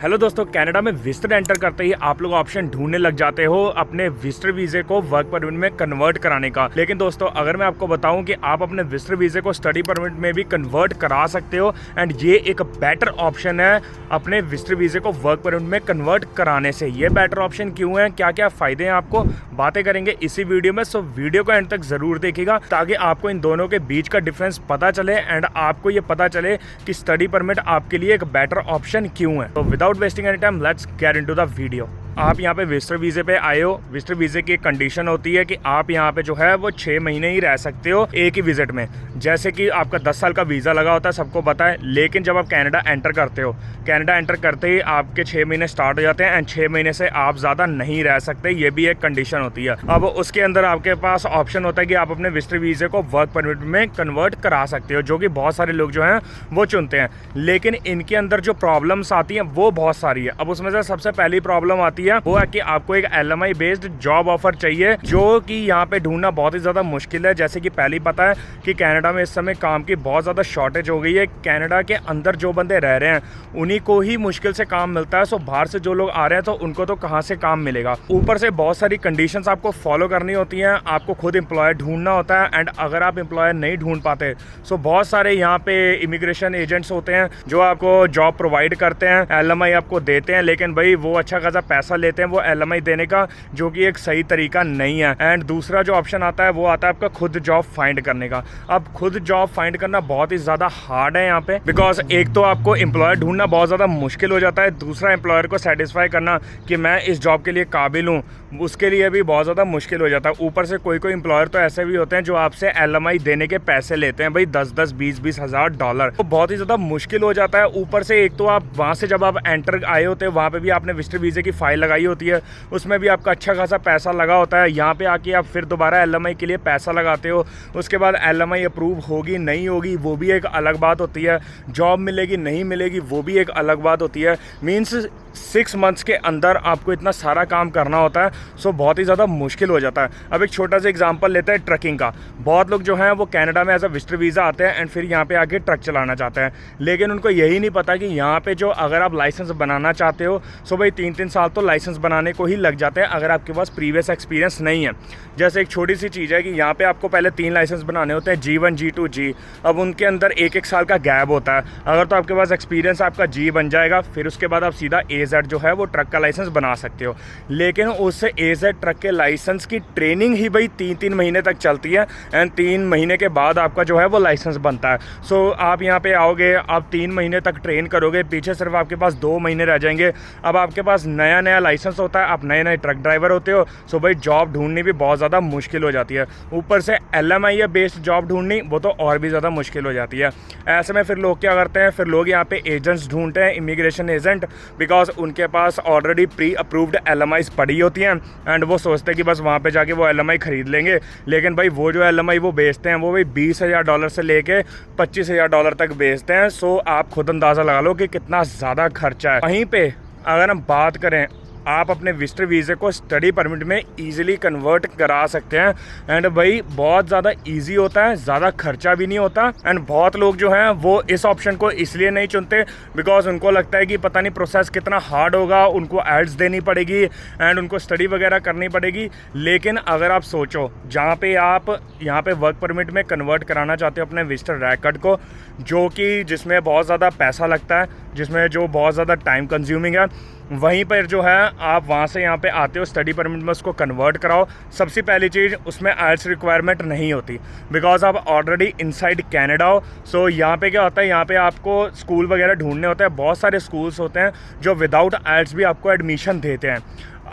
Hello दोस्तों, Canada में visitor enter करते ही आप लोग ऑप्शन ढूंढने लग जाते हो अपने विजिटर वीजे को वर्क परमिट में कन्वर्ट कराने का। लेकिन दोस्तों, अगर मैं आपको बताऊं कि आप अपने विजिटर वीजे को स्टडी परमिट में भी कन्वर्ट करा सकते हो एंड ये एक बेटर ऑप्शन है अपने विजिटर वीजे को वर्क परमिट में कन्वर्ट कराने से। ये बेटर ऑप्शन क्यों है, क्या क्या फायदे हैं, आपको बातें करेंगे इसी वीडियो में। सो वीडियो को एंड तक जरूर देखिएगा ताकि आपको इन दोनों के बीच का डिफरेंस पता चले एंड आपको ये पता चले कि स्टडी परमिट आपके लिए एक बेटर ऑप्शन क्यों है। तो without wasting any time, let's get into the video. आप यहाँ पे विजिटर वीजे पे आए हो। विजिटर वीजे की एक कंडीशन होती है कि आप यहाँ पे जो है वो 6 महीने ही रह सकते हो एक ही विजिट में। जैसे कि आपका 10 साल का वीज़ा लगा होता है, सबको पता है। लेकिन जब आप कनाडा एंटर करते हो, कनाडा एंटर करते ही आपके 6 महीने स्टार्ट हो जाते हैं एंड 6 महीने से आप ज़्यादा नहीं रह सकते। ये भी एक कंडीशन होती है। अब उसके अंदर आपके पास ऑप्शन होता है कि आप अपने विजिटर वीजे को वर्क परमिट में कन्वर्ट करा सकते हो, जो कि बहुत सारे लोग जो हैं वो चुनते हैं। लेकिन इनके अंदर जो प्रॉब्लम्स आती हैं वो बहुत सारी है। अब उसमें से सबसे पहली प्रॉब्लम आती है वो है कि आपको एक LMI बेस्ड जॉब ऑफर चाहिए, जो कि यहाँ पे ढूंढना बहुत ही ज़्यादा मुश्किल है। जैसे कि पहले ही पता है कि कनाडा में इस समय काम की बहुत ज़्यादा शॉर्टेज हो गई है। कनाडा के अंदर जो बंदे रह रहे हैं उन्हीं को ही मुश्किल से काम मिलता है। सो बाहर से जो लोग आ रहे हैं तो उनको तो कहाँ से काम मिलेगा। ऊपर से बहुत सारी कंडीशंस आपको फॉलो करनी होती हैं। आपको खुद एम्प्लॉयर ढूंढना होता है एंड अगर आप एम्प्लॉयर नहीं ढूंढ पाते सो बहुत सारे यहाँ पे इमिग्रेशन एजेंट्स होते हैं जो आपको जॉब प्रोवाइड करते हैं, LMI आपको देते हैं। लेकिन भाई वो अच्छा खासा पैसा लेते हैं वो LMI देने का, जो कि एक सही तरीका नहीं है। एंड दूसरा जो ऑप्शन आता है वो आता है आपका खुद जॉब फाइंड करने का। अब खुद जॉब फाइंड करना बहुत ही ज़्यादा हार्ड है यहाँ पे, बिकॉज एक तो आपको एम्प्लॉयर ढूंढना बहुत ज़्यादा मुश्किल हो जाता है। दूसरा एम्प्लॉयर को सेटिस्फाई करना कि मैं इस जॉब के लिए काबिल हूँ, उसके लिए भी बहुत ज़्यादा मुश्किल हो जाता है। ऊपर से कोई कोई एम्प्लॉयर तो ऐसे भी होते हैं जो आपसे LMI देने के पैसे लेते हैं, भाई 10-10, 20-20 हज़ार डॉलर। तो बहुत ही ज़्यादा मुश्किल हो जाता है। ऊपर से एक तो आप वहाँ से जब आप एंटर आए होते हैं वहाँ पे भी आपने विजिटर वीजे की फाइल लगाई होती है, उसमें भी आपका अच्छा खासा पैसा लगा होता है। यहाँ पे आके आप फिर दोबारा LMI के लिए पैसा लगाते हो। उसके बाद LMI अप्रूव होगी नहीं होगी वो भी एक अलग बात होती है। जॉब मिलेगी नहीं मिलेगी वो भी एक अलग बात होती है। मीन्स 6 मंथ्स के अंदर आपको इतना सारा काम करना होता है। सो बहुत ही ज़्यादा मुश्किल हो जाता है। अब एक छोटा सा एग्जांपल लेते हैं ट्रकिंग का। बहुत लोग जो हैं वो कनाडा में एज अ विजिटर वीज़ा आते हैं एंड फिर यहाँ पे आके ट्रक चलाना चाहते हैं। लेकिन उनको यही नहीं पता कि यहाँ पे जो अगर आप लाइसेंस बनाना चाहते हो सो भाई 3-3 साल तो लाइसेंस बनाने को ही लग जाते हैं अगर आपके पास प्रीवियस एक्सपीरियंस नहीं है। जैसे एक छोटी सी चीज़ है कि यहाँ पे आपको पहले 3 लाइसेंस बनाने होते हैं, G1, G2, G। अब उनके अंदर 1-1 साल का गैप होता है। अगर तो आपके पास एक्सपीरियंस आपका G बन जाएगा, फिर उसके बाद आप सीधा AZ जो है वो ट्रक का लाइसेंस बना सकते हो। लेकिन उससे AZ ट्रक के लाइसेंस की ट्रेनिंग ही भाई 3-3 महीने तक चलती है एंड 3 महीने के बाद आपका जो है वो लाइसेंस बनता है। सो आप यहाँ पे आओगे, आप 3 महीने तक ट्रेन करोगे, पीछे सिर्फ आपके पास 2 महीने रह जाएंगे। अब आपके पास नया नया लाइसेंस होता है, आप नए नए ट्रक ड्राइवर होते हो। सो भाई जॉब ढूंढनी भी बहुत ज़्यादा मुश्किल हो जाती है। ऊपर से LMI बेस्ड जॉब ढूंढनी वो तो और भी ज़्यादा मुश्किल हो जाती है। ऐसे में फिर लोग क्या करते हैं, फिर लोग यहाँ पे एजेंट्स ढूंढते हैं, इमिग्रेशन एजेंट, बिकॉज उनके पास ऑलरेडी प्री अप्रूव्ड LMIs पड़ी होती हैं एंड वो सोचते हैं कि बस वहाँ पे जाके वो LMI खरीद लेंगे। लेकिन भाई वो जो LMI वो बेचते हैं वो भाई $20,000 से लेके $25,000 तक बेचते हैं। सो आप खुद अंदाज़ा लगा लो कि कितना ज़्यादा खर्चा है। वहीं पे अगर हम बात करें, आप अपने विजिटर वीज़े को स्टडी परमिट में इजीली कन्वर्ट करा सकते हैं एंड भाई बहुत ज़्यादा इजी होता है, ज़्यादा खर्चा भी नहीं होता। एंड बहुत लोग जो हैं वो इस ऑप्शन को इसलिए नहीं चुनते बिकॉज उनको लगता है कि पता नहीं प्रोसेस कितना हार्ड होगा, उनको एड्स देनी पड़ेगी एंड उनको स्टडी वगैरह करनी पड़ेगी। लेकिन अगर आप सोचो, जहाँ पे आप यहाँ पे वर्क परमिट में कन्वर्ट कराना चाहते हो अपने विजिटर रिकॉर्ड को, जो कि जिसमें बहुत ज़्यादा पैसा लगता है, जिसमें जो बहुत ज़्यादा टाइम कंज्यूमिंग है, वहीं पर जो है आप वहाँ से यहाँ पे आते हो स्टडी परमिट में उसको कन्वर्ट कराओ। सबसे पहली चीज़, उसमें IELTS रिक्वायरमेंट नहीं होती बिकॉज आप ऑलरेडी इनसाइड कनाडा हो। सो यहाँ पे क्या होता है, यहाँ पे आपको स्कूल वगैरह ढूंढने होते हैं। बहुत सारे स्कूल्स होते हैं जो विदाउट IELTS भी आपको एडमिशन देते हैं।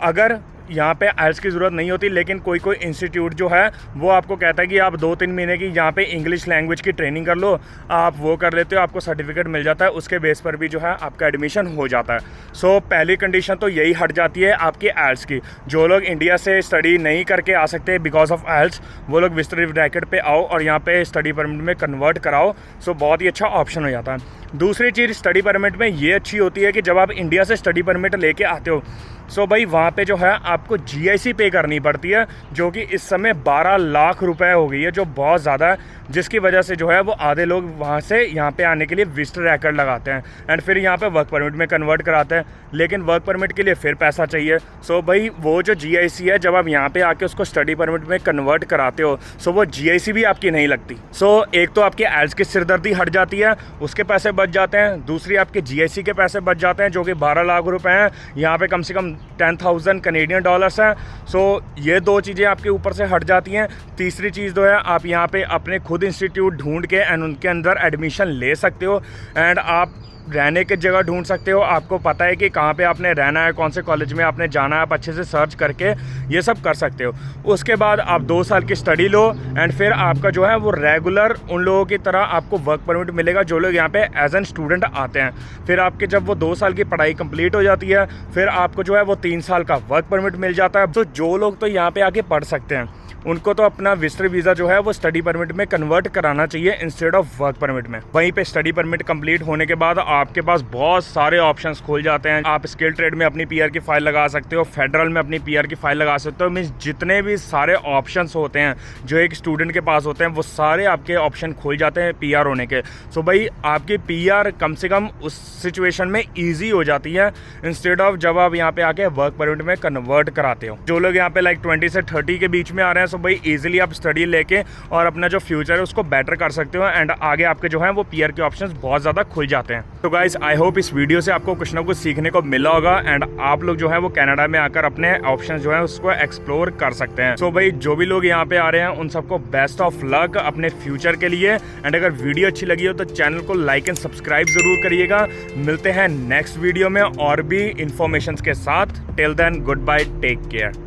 अगर यहाँ पे IELTS की ज़रूरत नहीं होती, लेकिन कोई कोई इंस्टीट्यूट जो है वो आपको कहता है कि आप 2-3 महीने की यहाँ पे इंग्लिश लैंग्वेज की ट्रेनिंग कर लो, आप वो कर लेते हो, आपको सर्टिफिकेट मिल जाता है, उसके बेस पर भी जो है आपका एडमिशन हो जाता है। सो पहली कंडीशन तो यही हट जाती है आपकी IELTS की। जो लोग इंडिया से स्टडी नहीं करके आ सकते बिकॉज ऑफ IELTS, वो लोग विजिटर ब्रैकेट पे आओ और यहाँ पे स्टडी परमिट में कन्वर्ट कराओ। सो बहुत ही अच्छा ऑप्शन हो जाता है। दूसरी चीज़ स्टडी परमिट में ये अच्छी होती है कि जब आप इंडिया से स्टडी परमिट लेके आते हो सो भाई वहाँ पे जो है आपको GIC पे करनी पड़ती है, जो कि इस समय 12 लाख रुपए हो गई है, जो बहुत ज़्यादा है, जिसकी वजह से जो है वो आधे लोग वहाँ से यहाँ पे आने के लिए विजिटर रैकेट लगाते हैं एंड फिर यहाँ पे वर्क परमिट में कन्वर्ट कराते हैं, लेकिन वर्क परमिट के लिए फिर पैसा चाहिए। सो भाई वो जो GIC है, जब आप यहाँ पे आके उसको स्टडी परमिट में कन्वर्ट कराते हो, सो वो GIC भी आपकी नहीं लगती। सो एक तो आपकी एल्स की सिरदर्दी हट जाती है, उसके पैसे बच जाते हैं, दूसरी आपके GIC के पैसे बच जाते हैं, जो कि 12 लाख रुपए हैं, यहाँ पे कम से कम 10,000 कैनेडियन डॉलर्स हैं। सो ये दो चीज़ें आपके ऊपर से हट जाती हैं। तीसरी चीज़ जो है, आप यहाँ पे अपने खुद इंस्टीट्यूट ढूंढ के एंड उनके अंदर एडमिशन ले सकते हो एंड आप रहने की जगह ढूंढ सकते हो। आपको पता है कि कहाँ पे आपने रहना है, कौन से कॉलेज में आपने जाना है, आप अच्छे से सर्च करके ये सब कर सकते हो। उसके बाद आप 2 साल की स्टडी लो एंड फिर आपका जो है वो रेगुलर उन लोगों की तरह आपको वर्क परमिट मिलेगा जो लोग यहाँ पे एज एन स्टूडेंट आते हैं। फिर आपके जब वो 2 साल की पढ़ाई कंप्लीट हो जाती है, फिर आपको जो है वो 3 साल का वर्क परमिट मिल जाता है। तो जो लोग तो यहाँ पे आके पढ़ सकते हैं, उनको तो अपना विजिटर वीज़ा जो है वो स्टडी परमिट में कन्वर्ट कराना चाहिए इंस्टेड ऑफ वर्क परमिट में। वहीं पे स्टडी परमिट कंप्लीट होने के बाद आपके पास बहुत सारे ऑप्शंस खुल जाते हैं। आप स्किल ट्रेड में अपनी PR की फाइल लगा सकते हो, फेडरल में अपनी PR की फाइल लगा सकते हो। मीन्स जितने भी सारे ऑप्शंस होते हैं जो एक स्टूडेंट के पास होते हैं, वो सारे आपके ऑप्शन खुल जाते हैं PR होने के। सो भाई आपकी PR कम से कम उस सिचुएशन में ईजी हो जाती है इंस्टेड ऑफ जब आप यहाँ पे आके वर्क परमिट में कन्वर्ट कराते हो। जो लोग यहाँ पे लाइक 20 से 30 के बीच में आ रहे हैं, सो भाई इजीली आप स्टडी लेके और अपना जो फ्यूचर है उसको बेटर कर सकते हो एंड आगे आपके जो है वो PR के ऑप्शंस बहुत ज़्यादा खुल जाते हैं। तो गाइस आई होप इस वीडियो से आपको कुछ ना कुछ सीखने को मिला होगा एंड आप लोग जो है वो कनाडा में आकर अपने ऑप्शंस जो है उसको एक्सप्लोर कर सकते हैं। सो भाई जो भी लोग यहाँ पे आ रहे हैं उन सबको बेस्ट ऑफ लक अपने फ्यूचर के लिए एंड अगर वीडियो अच्छी लगी हो तो चैनल को लाइक एंड सब्सक्राइब जरूर करिएगा। मिलते हैं नेक्स्ट वीडियो में और भी इंफॉर्मेशन के साथ। Till then goodbye, take care.